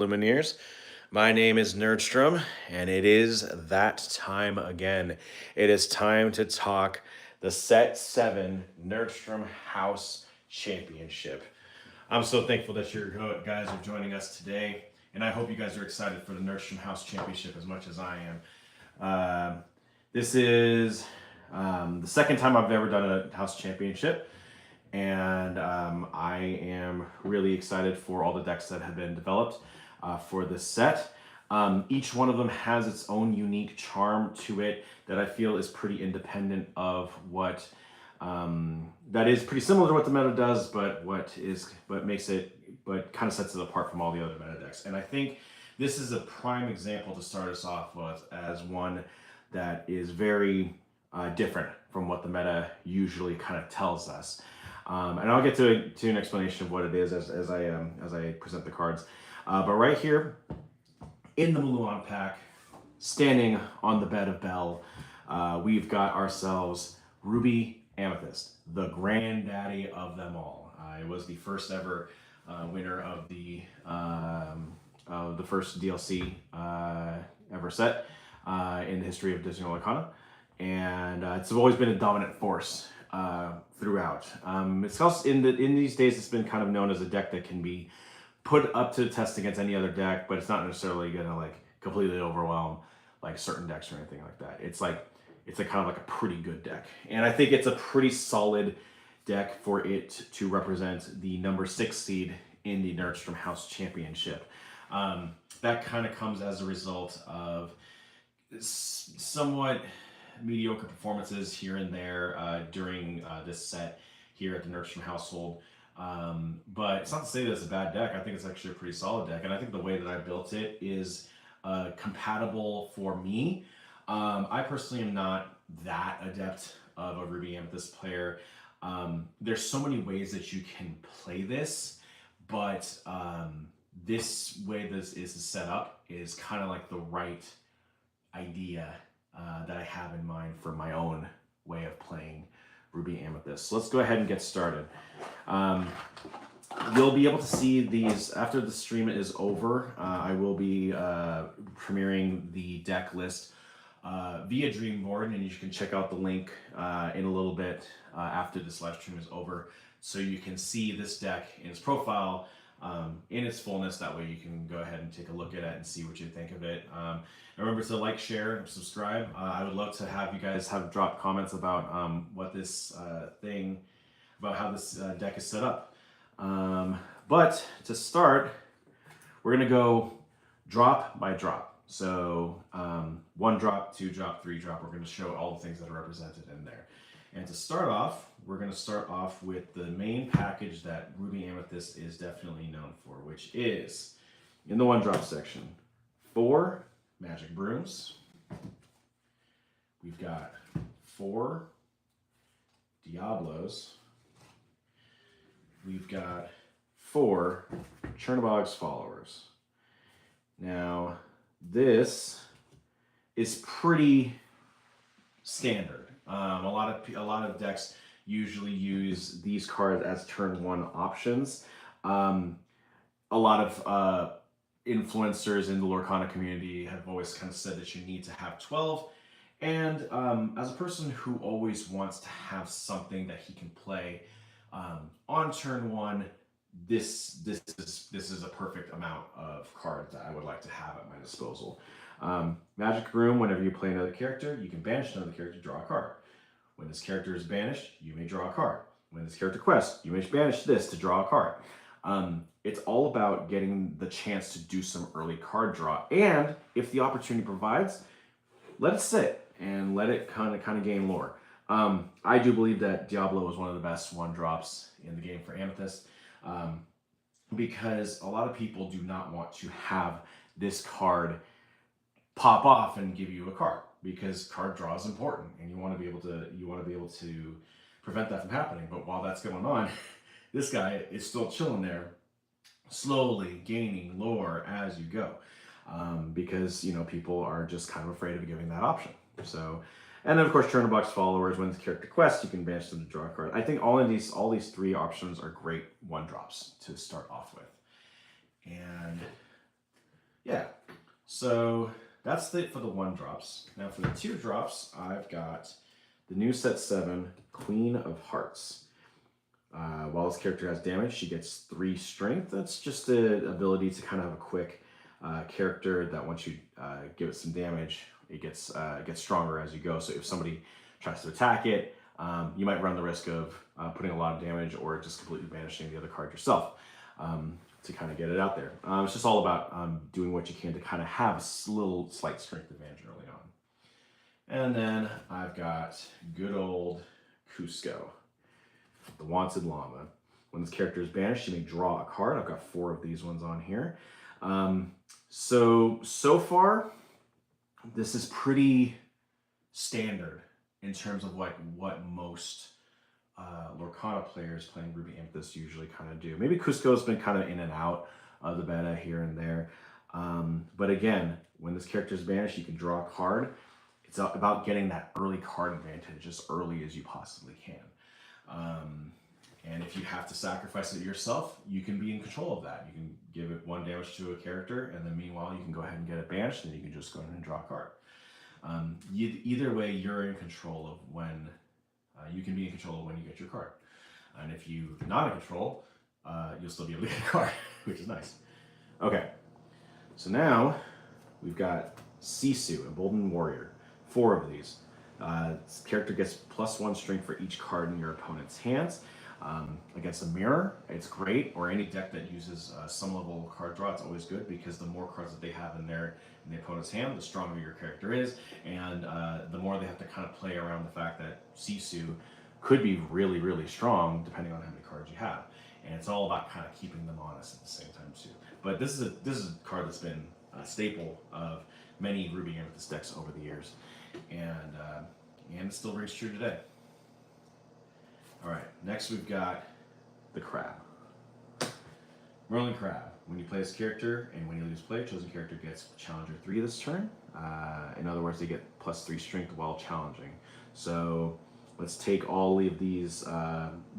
Lumineers. My name is Nerdstrom, and it is that time again. It is time to talk the Set 7 Nerdstrom House Championship. I'm so thankful that you guys are joining us today, and I hope you guys are excited for the Nerdstrom House Championship as much as I am. This is the second time I've ever done a house championship, and I am really excited for all the decks that have been developed for this set. Each one of them has its own unique charm to it that I feel is pretty independent of what that is pretty similar to what the meta does, but kind of sets it apart from all the other meta decks. And I think this is a prime example to start us off with as one that is very different from what the meta usually kind of tells us. And I'll get to an explanation of what it is as I present the cards. But right here in the Maluan pack, standing on the bed of Bell, we've got ourselves Ruby Amethyst, the granddaddy of them all. It was the first ever winner of the first DLC ever set in the history of Disney Arcana, and it's always been a dominant force throughout. It's also in these days it's been kind of known as a deck that can be put up to test against any other deck, but it's not necessarily gonna like completely overwhelm like certain decks or anything like that. It's a kind of like a pretty good deck, and I think it's a pretty solid deck for it to represent the number 6 seed in the Nerdstrom House Championship. That kind of comes as a result of somewhat mediocre performances here and there during this set here at the Nerdstrom household. But it's not to say that it's a bad deck. I think it's actually a pretty solid deck, and I think the way that I built it is compatible for me. I personally am not that adept of a Ruby Amethyst player. There's so many ways that you can play this, but this way this is set up is kind of like the right idea that I have in mind for my own way of playing Ruby Amethyst. So let's go ahead and get started. You'll be able to see these after the stream is over. I will be premiering the deck list via Dreamboard, and you can check out the link in a little bit after this live stream is over, so you can see this deck in its profile in its fullness. That way you can go ahead and take a look at it and see what you think of it. Remember to like, share, and subscribe. I would love to have you guys drop comments about what this about how this deck is set up. But to start, we're gonna go drop by drop. So 1 drop, 2 drop, 3 drop. We're gonna show all the things that are represented in there. And to start off, we're gonna start off with the main package that Ruby Amethyst is definitely known for, which is in the 1 drop section, 4 Magic Brooms. We've got 4 Diablos. We've got 4 Chernobog's Followers. Now, this is pretty standard. A lot of decks usually use these cards as turn 1 options. A lot of influencers in the Lorcana community have always kind of said that you need to have 12. And as a person who always wants to have something that he can play on turn 1, this is a perfect amount of cards that I would like to have at my disposal. Magic Room, whenever you play another character, you can banish another character, draw a card. When this character is banished, you may draw a card. When this character quests, you may banish this to draw a card. It's all about getting the chance to do some early card draw, and if the opportunity provides, let it sit and let it kind of gain lore. I do believe that Diablo is one of the best 1 drops in the game for Amethyst, because a lot of people do not want to have this card pop off and give you a card, because card draw is important, and you want to be able to prevent that from happening. But while that's going on, this guy is still chilling there, slowly gaining lore as you go, because people are just kind of afraid of giving that option. So, and then of course Chernobog's Followers, when the character quests, you can banish them to draw a card. I think all these 3 options are great 1 drops to start off with. And So that's it for the 1-drops. Now for the 2-drops, I've got the new set 7, Queen of Hearts. While this character has damage, she gets 3 strength. That's just an ability to kind of have a quick character that once you give it some damage, it gets stronger as you go. So if somebody tries to attack it, you might run the risk of putting a lot of damage or just completely banishing the other card yourself to kind of get it out there. It's just all about doing what you can to kind of have a little slight strength advantage early on. And then I've got good old Cusco, the Wanted Llama. When this character is banished, you may draw a card. I've got 4 of these ones on here. So far, this is pretty standard in terms of like what most Lorcana players playing Ruby Amethyst usually kind of do. Maybe Cusco's been kind of in and out of the beta here and there. But again, when this character is banished, you can draw a card. It's about getting that early card advantage as early as you possibly can. And if you have to sacrifice it yourself, you can be in control of that. You can give it 1 damage to a character, and then meanwhile, you can go ahead and get it banished, and then you can just go ahead and draw a card. Either way, you're in control of when, you can be in control of when you get your card. And if you're not in control, you'll still be able to get a card, which is nice. Okay, so now we've got Sisu, Emboldened Warrior. 4 of these. This character gets +1 strength for each card in your opponent's hands. Against a mirror, it's great, or any deck that uses some level of card draw, it's always good because the more cards that they have in the opponent's hand, the stronger your character is, and the more they have to kind of play around the fact that Sisu could be really, really strong depending on how many cards you have. And it's all about kind of keeping them honest at the same time too. But this is a card that's been a staple of many Ruby Amethyst decks over the years, and it still rings true today. All right, next we've got the Crab. Merlin Crab. When you play this character and when you lose play, chosen character gets Challenger 3 this turn. In other words, they get +3 strength while challenging. So let's take all of these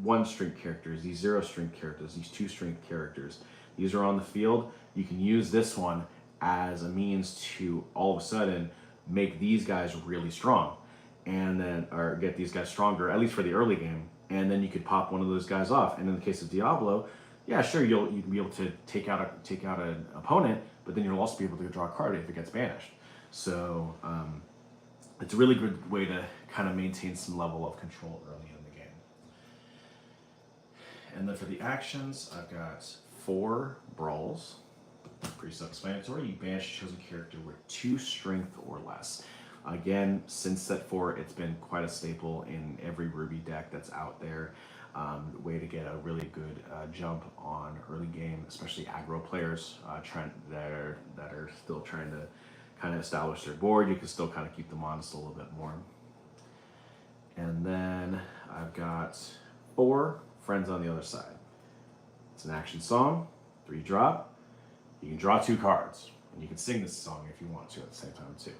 1 strength characters, these 0 strength characters, these 2 strength characters. These are on the field. You can use this one as a means to all of a sudden make these guys really strong, and then or get these guys stronger, at least for the early game. And then you could pop one of those guys off. And in the case of Diablo, yeah, sure, you can be able to take out an opponent, but then you'll also be able to draw a card if it gets banished. So it's a really good way to kind of maintain some level of control early in the game. And then for the actions, I've got 4 brawls. Pretty self-explanatory. You banish a chosen character with 2 strength or less. Again, since set 4, it's been quite a staple in every Ruby deck that's out there. Way to get a really good jump on early game, especially aggro players that are still trying to kind of establish their board. You can still kind of keep them honest a little bit more. And then I've got 4 Friends on the Other Side. It's an action song, 3-drop. You can draw 2 cards, and you can sing this song if you want to at the same time too.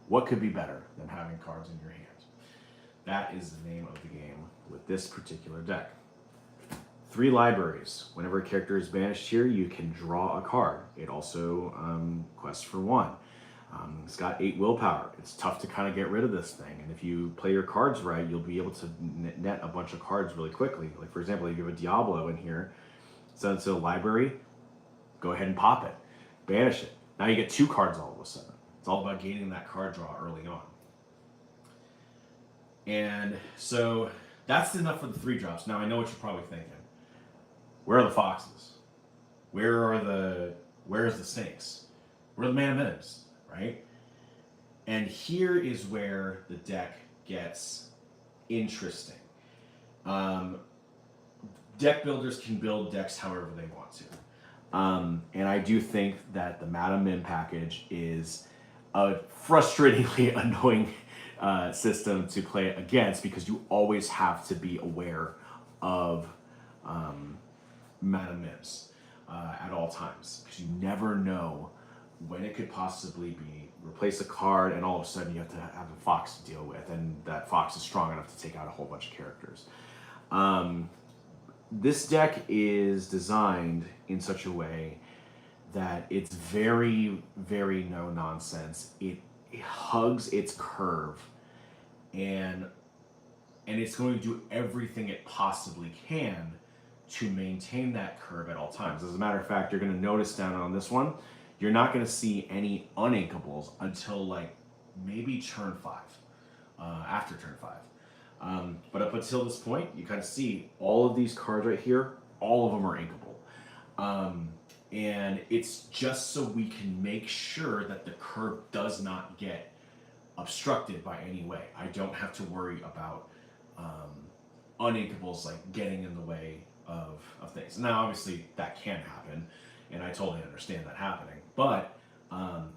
What could be better than having cards in your hand? That is the name of the game with this particular deck. 3 libraries. Whenever a character is banished here, you can draw a card. It also quests for 1. It's got 8 willpower. It's tough to kind of get rid of this thing, and if you play your cards right, you'll be able to net a bunch of cards really quickly. Like for example, if you have a Diablo in here, send it to the library, go ahead and pop it, banish it. Now you get 2 cards all of a sudden. It's all about gaining that card draw early on. And so that's enough for the 3-drops. Now I know what you're probably thinking. Where are the foxes? Where's the snakes? Where are the mana Mims, right? And here is where the deck gets interesting. Deck builders can build decks however they want to. And I do think that the Madam Mim package is a frustratingly annoying system to play against because you always have to be aware of Madam Mims at all times because you never know when it could possibly be replace a card and all of a sudden you have to have a fox to deal with, and that fox is strong enough to take out a whole bunch of characters. This deck is designed in such a way that it's very, very no nonsense. It hugs its curve, and it's going to do everything it possibly can to maintain that curve at all times. As a matter of fact, you're going to notice down on this one, you're not going to see any uninkables until like maybe turn 5, after turn 5. But up until this point, you kind of see all of these cards right here, all of them are inkable. And it's just so we can make sure that the curve does not get obstructed by any way. I don't have to worry about uninkables like getting in the way of things. Now, obviously, that can happen, and I totally understand that happening. But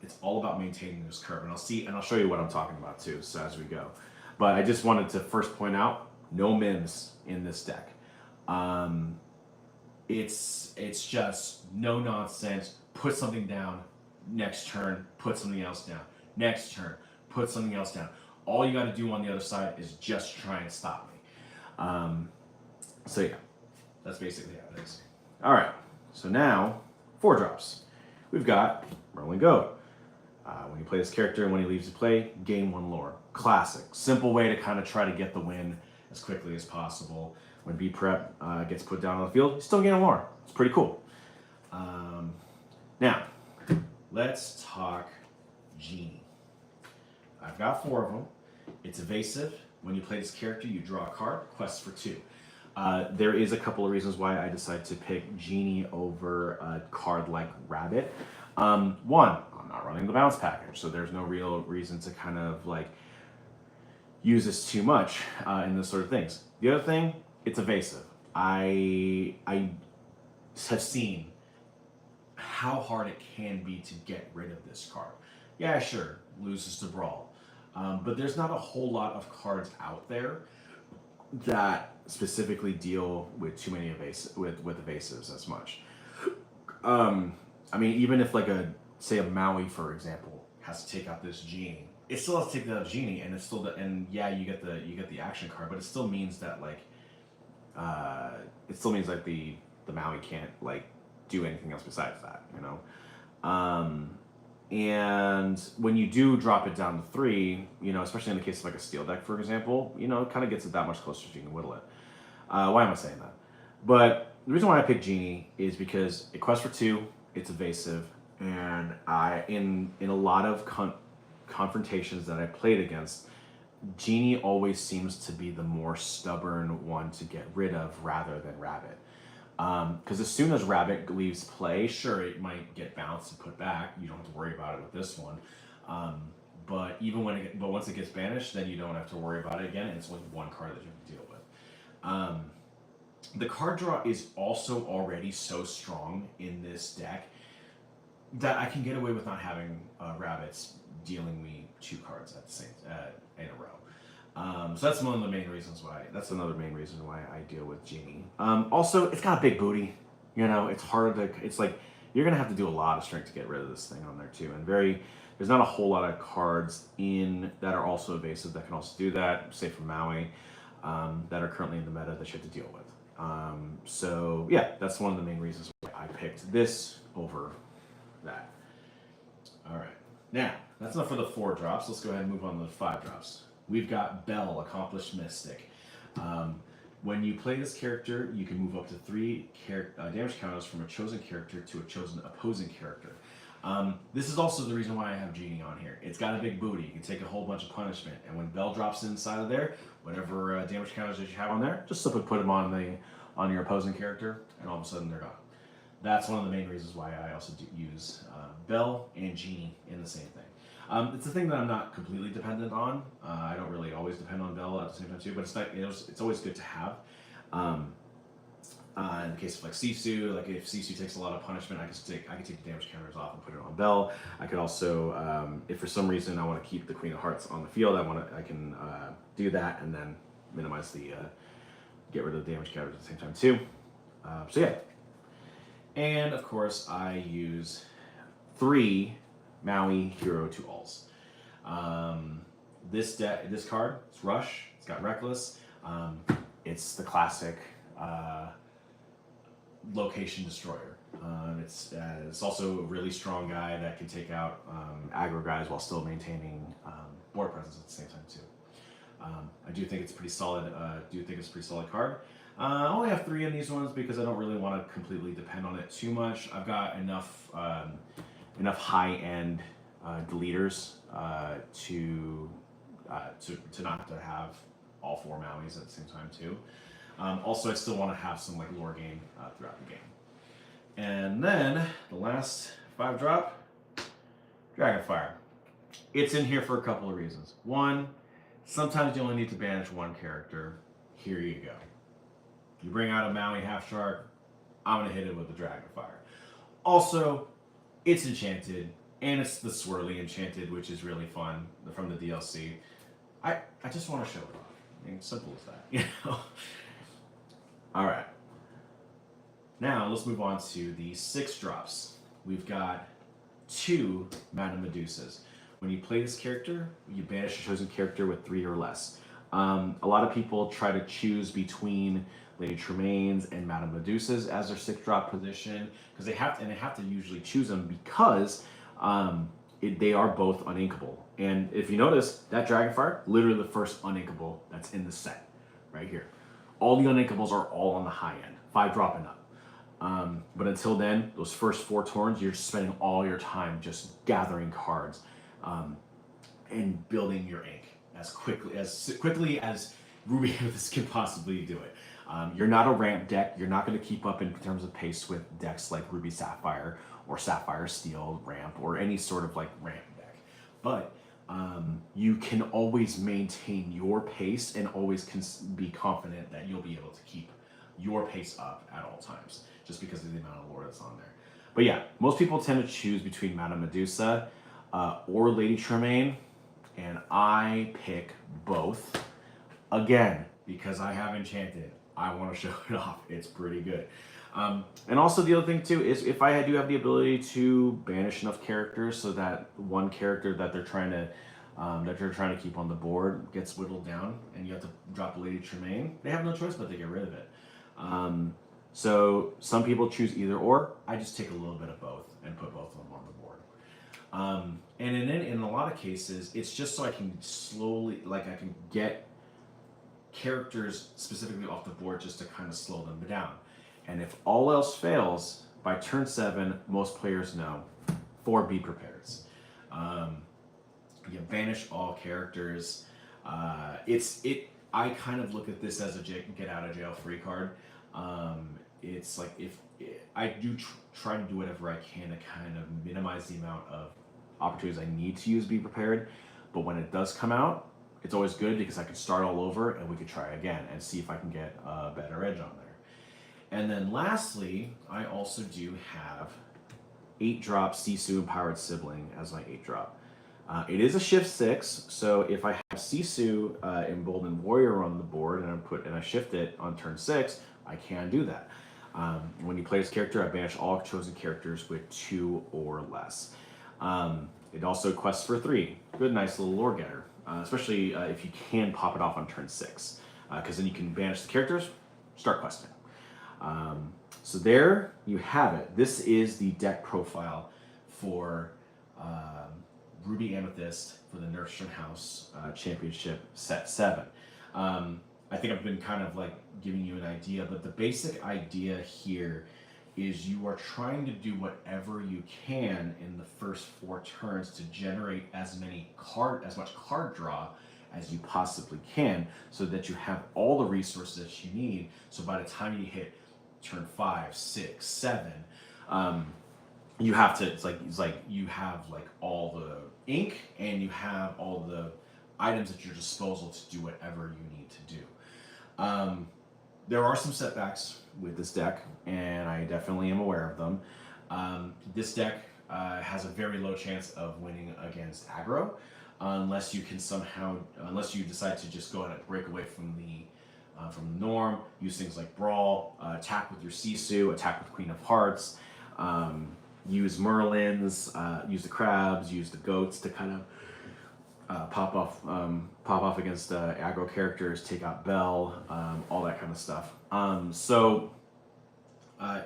it's all about maintaining this curve, and I'll show you what I'm talking about too. So as we go, but I just wanted to first point out no Mims in this deck. It's just no nonsense. Put something down. Next turn, put something else down. Next turn, put something else down. All you got to do on the other side is just try and stop me. So yeah, that's basically how it is. All right, so now 4 drops. We've got Rolling Goat. When you play this character and when he leaves to play, gain 1 lore. Classic, simple way to kind of try to get the win as quickly as possible. When B Prep gets put down on the field, you still gain a lore. It's pretty cool. Now, let's talk Genie. I've got 4 of them. It's evasive. When you play this character, you draw a card, quest for 2. There is a couple of reasons why I decided to pick Genie over a card like Rabbit. One, I'm not running the bounce package, so there's no real reason to kind of like use this too much in this sort of things. The other thing, it's evasive. I have seen how hard it can be to get rid of this card. Yeah, sure, loses to Brawl. But there's not a whole lot of cards out there that specifically deal with too many with evasives as much. I mean, even if like say a Maui, for example, has to take out this Genie, it still has to take out Genie, and it's still and yeah, you get the action card, but it still means that like the Maui can't like do anything else besides that, you know. And when you do drop it down to 3, you know, especially in the case of like a steel deck, for example, you know, it kind of gets it that much closer so you can whittle it. Why am I saying that? But the reason why I picked Genie is because it quests for 2, it's evasive, and in a lot of confrontations that I played against, Genie always seems to be the more stubborn one to get rid of rather than Rabbit. Because as soon as Rabbit leaves play, sure, it might get bounced and put back. You don't have to worry about it with this one. But even but once it gets banished, then you don't have to worry about it again, and it's only 1 card that you have to deal with. The card draw is also already so strong in this deck that I can get away with not having Rabbits dealing me 2 cards at the same in a row. So that's one of the main reasons why. That's another main reason why I deal with Genie. Also, it's got a big booty. You know, it's hard to. It's like you're gonna have to do a lot of strength to get rid of this thing on there too. And there's not a whole lot of cards in that are also evasive that can also do that. Say for Maui, that are currently in the meta that you have to deal with. So yeah, that's one of the main reasons why I picked this over that. All right, now that's enough for the 4 drops. Let's go ahead and move on to the 5 drops. We've got Bell, Accomplished Mystic. When you play this character, you can move up to 3 damage counters from a chosen character to a chosen opposing character. This is also the reason why I have Genie on here. It's got a big booty. You can take a whole bunch of punishment, and when Bell drops inside of there, whatever damage counters that you have on there, just simply put them on your opposing character, and all of a sudden they're gone. That's one of the main reasons why I also use Bell and Genie in the same thing. It's a thing that I'm not completely dependent on. I don't really always depend on Bell at the same time too, but it's always good to have. In the case of like Sisu, like if Sisu takes a lot of punishment, I can take the damage counters off and put it on Bell. I could also, if for some reason I want to keep the Queen of Hearts on the field, I can do that and then minimize the get rid of the damage counters at the same time too. So yeah, and of course I use 3 Maui Hero to Alls. This card, it's Rush, it's got Reckless, it's the classic location destroyer. It's also a really strong guy that can take out aggro guys while still maintaining board presence at the same time too. I do think it's pretty solid. It's a pretty solid card. I only have 3 in these ones because I don't really want to completely depend on it too much. I've got enough high-end deleters to not have to have all 4 Mauis at the same time too. Also, I still want to have some like lore game throughout the game. And then the last 5-drop, Dragonfire. It's in here for a couple of reasons. One, sometimes you only need to banish 1 character. Here you go. You bring out a Maui half shark, I'm gonna hit it with the Dragonfire. Also, it's enchanted, and it's the swirly enchanted, which is really fun from the DLC. I just want to show it off. I mean, simple as that, you know. All right. Now let's move on to the 6 drops. We've got 2 Madame Medusas. When you play this character, you banish a chosen character with 3 or less. A lot of people try to choose between Lady Tremaines and Madame Medusas as their 6-drop position because they have to usually choose them because they are both uninkable. And if you notice, that Dragonfire, literally the first uninkable that's in the set, right here. All the uninkables are all on the high end, 5-drop and up. But until then, those first 4 turns, you're just spending all your time just gathering cards and building your ink as quickly as Ruby Amethyst can possibly do it. You're not a ramp deck. You're not going to keep up in terms of pace with decks like Ruby Sapphire or Sapphire Steel ramp or any sort of like ramp deck. But you can always maintain your pace and always be confident that you'll be able to keep your pace up at all times just because of the amount of lore that's on there. But yeah, most people tend to choose between Madame Medusa or Lady Tremaine, and I pick both. Again, because I have Enchanted, I want to show it off. It's pretty good. And also the other thing too is if I do have the ability to banish enough characters so that one character that they're trying to keep on the board gets whittled down and you have to drop a Lady Tremaine, they have no choice but to get rid of it. So some people choose either or. I just take a little bit of both and put both of them on the board. And in a lot of cases, it's just so I can slowly, like I can get characters specifically off the board just to kind of slow them down. And if all else fails, by turn 7, most players know 4 be prepared. You banish all characters. I kind of look at this as a get out of jail free card. It's like if I do try to do whatever I can to kind of minimize the amount of opportunities I need to use be prepared. But when it does come out, it's always good because I can start all over and we could try again and see if I can get a better edge on there. And then lastly, I also do have 8-drop Sisu Empowered Sibling as my 8-drop. It is a shift 6, so if I have Sisu Emboldened Warrior on the board and I shift it on turn 6, I can do that. When you play this character, I banish all chosen characters with 2 or less. It also quests for 3. Good, nice little lore getter, especially if you can pop it off on turn 6, because then you can banish the characters, start questing. So there you have it. This is the deck profile for Ruby Amethyst for the Nerdstrom House Championship Set 7. I think I've been kind of like giving you an idea, but the basic idea here is you are trying to do whatever you can in the first 4 turns to generate as much card draw as you possibly can so that you have all the resources that you need. So by the time you hit turn 5, 6, 7, you have to, it's like you have like all the ink and you have all the items at your disposal to do whatever you need to do. There are some setbacks with this deck, and I definitely am aware of them. This deck has a very low chance of winning against aggro, unless you decide to just go ahead and break away from the norm, use things like Brawl, attack with your Sisu, attack with Queen of Hearts, use Merlins, use the crabs, use the goats to kind of pop off against aggro characters, take out Bell, all that kind of stuff.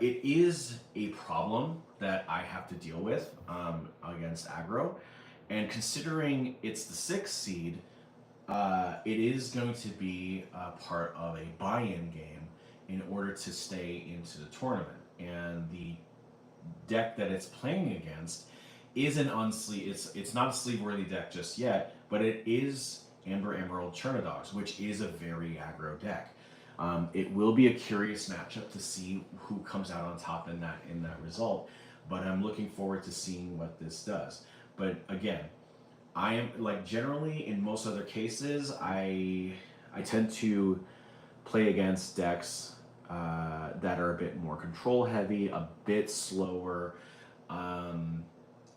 It is a problem that I have to deal with against aggro. And considering it's the sixth seed, it is going to be part of a buy-in game in order to stay into the tournament. And the deck that it's playing against is an unsleeve. It's not a sleeve-worthy deck just yet, but it is Amber Emerald Chernadogs, which is a very aggro deck. It will be a curious matchup to see who comes out on top in that result, but I'm looking forward to seeing what this does. But again, I am like generally in most other cases, I tend to play against decks that are a bit more control heavy, a bit slower.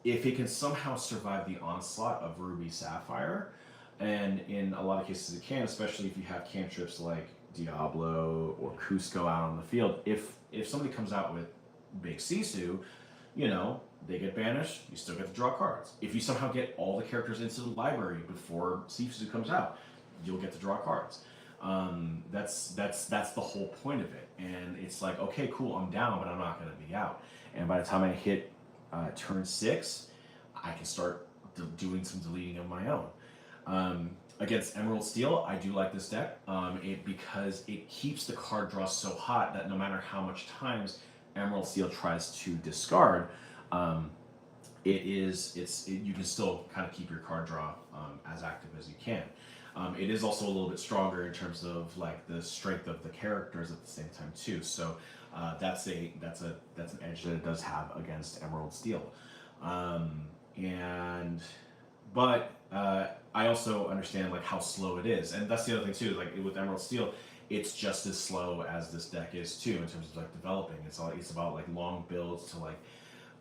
If it can somehow survive the onslaught of Ruby Sapphire, and in a lot of cases it can, especially if you have cantrips like Diablo or Cusco out on the field. If somebody comes out with Big Sisu, you know, they get banished, you still get to draw cards. If you somehow get all the characters into the library before Sisu comes out, you'll get to draw cards. That's the whole point of it. And it's like, okay, cool, I'm down, but I'm not going to be out. And by the time I hit turn 6, I can start doing some deleting of my own. Against Emerald Steel, I do like this deck because it keeps the card draw so hot that no matter how much times Emerald Steel tries to discard, you can still kind of keep your card draw as active as you can. It is also a little bit stronger in terms of like the strength of the characters at the same time too. So that's an edge that it does have against Emerald Steel. But I also understand like how slow it is, and that's the other thing too. Like with Emerald Steel, it's just as slow as this deck is too in terms of like developing. It's about like long builds to like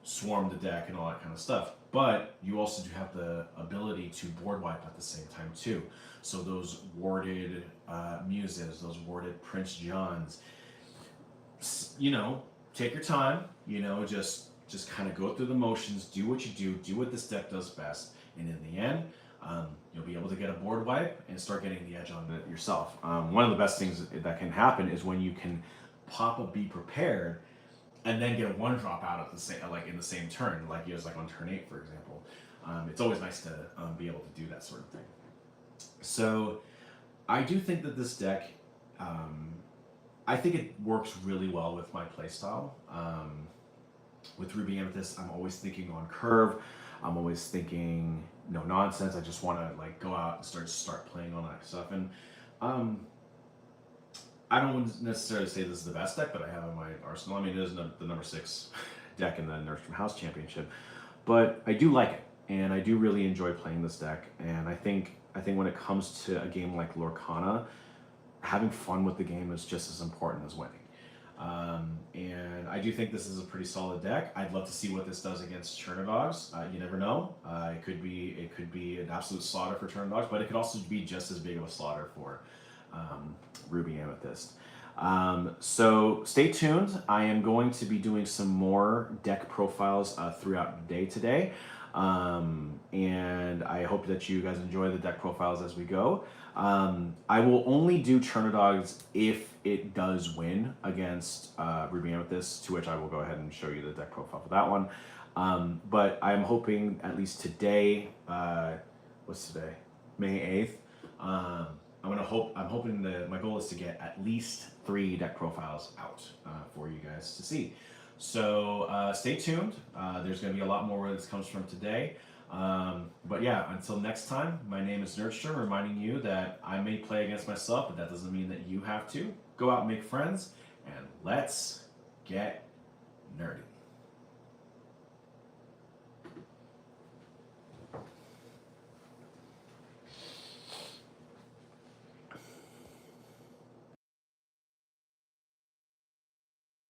swarm the deck and all that kind of stuff. But you also do have the ability to board wipe at the same time too. So those warded Muses, those warded Prince Johns, you know, take your time. You know, just kind of go through the motions, do what you do what this deck does best, and in the end, you'll be able to get a board wipe and start getting the edge on it yourself. One of the best things that can happen is when you can pop a Be Prepared and then get a 1-drop out at the same, like in the same turn, like you was like on turn 8, for example. It's always nice to be able to do that sort of thing. So I do think that this deck, I think it works really well with my playstyle. With Ruby Amethyst, I'm always thinking on curve. I'm always thinking no nonsense. I just want to like go out and start playing all that stuff. And I don't necessarily say this is the best deck that I have in my arsenal. I mean, it is the number 6 deck in the Nerdstrom House Championship, but I do like it, and I do really enjoy playing this deck. And I think when it comes to a game like Lorcana, having fun with the game is just as important as winning. And I do think this is a pretty solid deck. I'd love to see what this does against Chernadogs. You never know. It could be an absolute slaughter for Chernadogs, but it could also be just as big of a slaughter for Ruby Amethyst. So stay tuned. I am going to be doing some more deck profiles throughout the day today. And I hope that you guys enjoy the deck profiles as we go. I will only do Chernadogs if it does win against Ruby Amethyst, to which I will go ahead and show you the deck profile for that one. But I'm hoping at least today, what's today? May 8th. I'm hoping that my goal is to get at least 3 deck profiles out for you guys to see. So stay tuned. There's going to be a lot more where this comes from today. But yeah, until next time, my name is Nerdstrom, reminding you that I may play against myself, but that doesn't mean that you have to. Go out and make friends, and let's get nerdy.